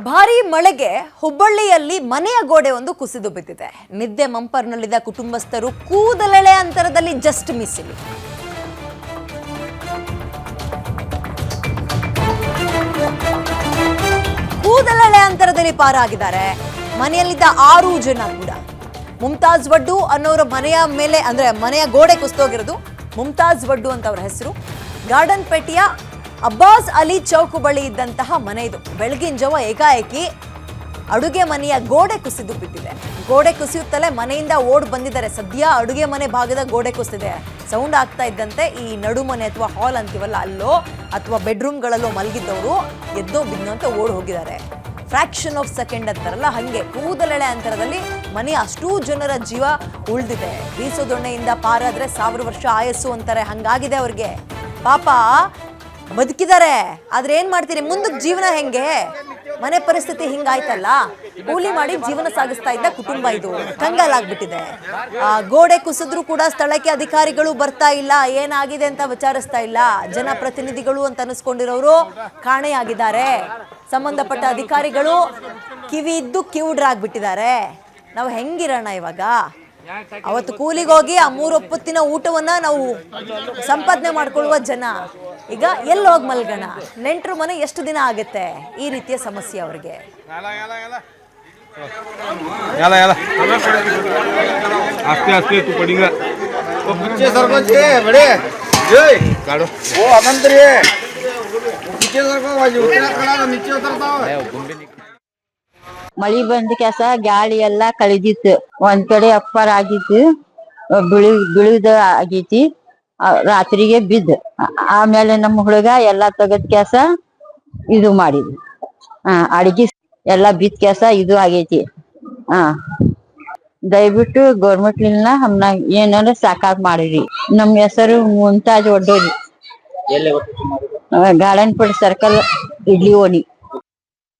ಭಾರಿ ಮಳೆಗೆ ಹುಬ್ಬಳ್ಳಿಯಲ್ಲಿ ಮನೆಯ ಗೋಡೆ ಒಂದು ಕುಸಿದು ಬಿದ್ದಿದೆ. ನಿದ್ದೆ ಮಂಪರ್ನಲ್ಲಿದ್ದ ಕುಟುಂಬಸ್ಥರು ಕೂದಲೆಳೆ ಅಂತರದಲ್ಲಿ ಜಸ್ಟ್ ಮಿಸ್ ಇಲ್ಲಿ. ಕೂದಲೆಳೆ ಅಂತರದಲ್ಲಿ ಪಾರಾಗಿದ್ದಾರೆ. ಮನೆಯಲ್ಲಿದ್ದ 6 ಜನ ಕೂಡ. ಮುಮ್ತಾಜ್ ವಡ್ಡು ಅನ್ನೋರ ಮನೆಯ ಮೇಲೆ ಅಂದ್ರೆ ಮನೆಯ ಗೋಡೆ ಕುಸಿದೋಗಿರೋದು. ಮುಮ್ತಾಜ್ ವಡ್ಡು ಅಂತ ಅವರ ಹೆಸರು. ಗಾರ್ಡನ್ ಪೇಟೆಯ ಅಬ್ಬಾಸ್ ಅಲಿ ಚೌಕ್ ಬಳಿ ಇದ್ದಂತಹ ಮನೆ ಇದು. ಬೆಳಗಿನ ಜಾವ ಏಕಾಏಕಿ ಅಡುಗೆ ಮನೆಯ ಗೋಡೆ ಕುಸಿದು ಬಿದ್ದಿದೆ. ಗೋಡೆ ಕುಸಿಯುತ್ತಲೇ ಮನೆಯಿಂದ ಓಡ್ ಬಂದಿದ್ದಾರೆ. ಸದ್ಯ ಅಡುಗೆ ಮನೆ ಭಾಗದ ಗೋಡೆ ಕುಸಿದಿದೆ. ಸೌಂಡ್ ಆಗ್ತಾ ಇದ್ದಂತೆ ಈ ನಡುಮನೆ ಅಥವಾ ಹಾಲ್ ಅಂತೀವಲ್ಲ ಅಲ್ಲೋ ಅಥವಾ ಬೆಡ್ರೂಮ್ಗಳಲ್ಲೋ ಮಲಗಿದ್ದವರು ಎದ್ದೋ ಬಿದ್ದು ಅಂತ ಓಡ್ ಹೋಗಿದ್ದಾರೆ. ಫ್ರಾಕ್ಷನ್ ಆಫ್ ಸೆಕೆಂಡ್ ಅಂತಾರಲ್ಲ ಹಂಗೆ ಕೂದಲೆಳೆ ಅಂತರದಲ್ಲಿ ಮನೆ ಅಷ್ಟೂ ಜನರ ಜೀವ ಉಳಿದಿದೆ. ಬೀಸೋ ದೊಣ್ಣೆಯಿಂದ ಪಾರಾದ್ರೆ 1000 ವರ್ಷ ಆಯಸ್ಸು ಅಂತಾರೆ. ಹಂಗಾಗಿದೆ ಅವ್ರಿಗೆ. ಪಾಪ ಬದುಕಿದ್ದಾರೆ. ಆದ್ರೆ ಏನ್ ಮಾಡ್ತೀರಿ, ಮುಂದಕ್ಕೆ ಜೀವನ ಹೆಂಗೆ? ಮನೆ ಪರಿಸ್ಥಿತಿ ಹಿಂಗಾಯ್ತಲ್ಲ. ಕೂಲಿ ಮಾಡಿ ಜೀವನ ಸಾಗಿಸ್ತಾ ಇದ್ದ ಕುಟುಂಬ ಇದು ಕಂಗಾಲಾಗ್ಬಿಟ್ಟಿದೆ. ಗೋಡೆ ಕುಸಿದ್ರು ಕೂಡ ಸ್ಥಳಕ್ಕೆ ಅಧಿಕಾರಿಗಳು ಬರ್ತಾ ಇಲ್ಲ. ಏನಾಗಿದೆ ಅಂತ ವಿಚಾರಿಸ್ತಾ ಇಲ್ಲ. ಜನಪ್ರತಿನಿಧಿಗಳು ಅಂತ ಅನಿಸ್ಕೊಂಡಿರೋರು ಕಾಣೆಯಾಗಿದ್ದಾರೆ. ಸಂಬಂಧಪಟ್ಟ ಅಧಿಕಾರಿಗಳು ಕಿವಿ ಇದ್ದು ಕಿವುಡ್ರಾಗ್ಬಿಟ್ಟಿದ್ದಾರೆ. ನಾವು ಹೆಂಗಿರೋಣ ಇವಾಗ? ಅವತ್ತು ಕೂಲಿಗೆ ಹೋಗಿ ಆ 3 ಹೊತ್ತಿನ ಊಟವನ್ನ ನಾವು ಸಂಪಾದನೆ ಮಾಡ್ಕೊಳ್ಳುವ ಜನ ಈಗ ಎಲ್ಲಿ ಹೋಗಿ ಮಲ್ಗೋಣ? ನೆಂಟರು ಮನೆ ಎಷ್ಟು ದಿನ ಆಗುತ್ತೆ? ಈ ರೀತಿಯ ಸಮಸ್ಯೆ ಅವ್ರಿಗೆ. ಮಳಿ ಬಂದ ಕೆಸ ಗಾಳಿ ಎಲ್ಲಾ ಕಳೆದಿತ್ತು. ಒಂದ್ ಕಡೆ ಅಪ್ಪರ್ ಆಗಿತ್ತು, ಬಿಳಿದ ಆಗೈತಿ. ರಾತ್ರಿಗೆ ಬಿದ್ದ. ಆಮೇಲೆ ನಮ್ಮ ಹುಡುಗ ಎಲ್ಲಾ ತೆಗದ್ ಕೆಸ ಇದು ಮಾಡಿದ್ವಿ. ಅಡಿಗೆ ಎಲ್ಲಾ ಬಿದ್ದ ಕೆಸ ಇದು ಆಗೈತಿ. ದಯವಿಟ್ಟು ಗೌರ್ಮೆಂಟ್ಲಿಂದ ನಮ್ನ ಏನಾರ ಸಾಕಾಗ್ ಮಾಡಿರಿ. ನಮ್ ಹೆಸರು ಮುಮ್ತಾಜ್ ವಡ್ಡೋರಿ. ಗಾರ್ಡನ್ ಪೇಟೆ ಸರ್ಕಲ್, ಇಡ್ಲಿ ಓಣಿ.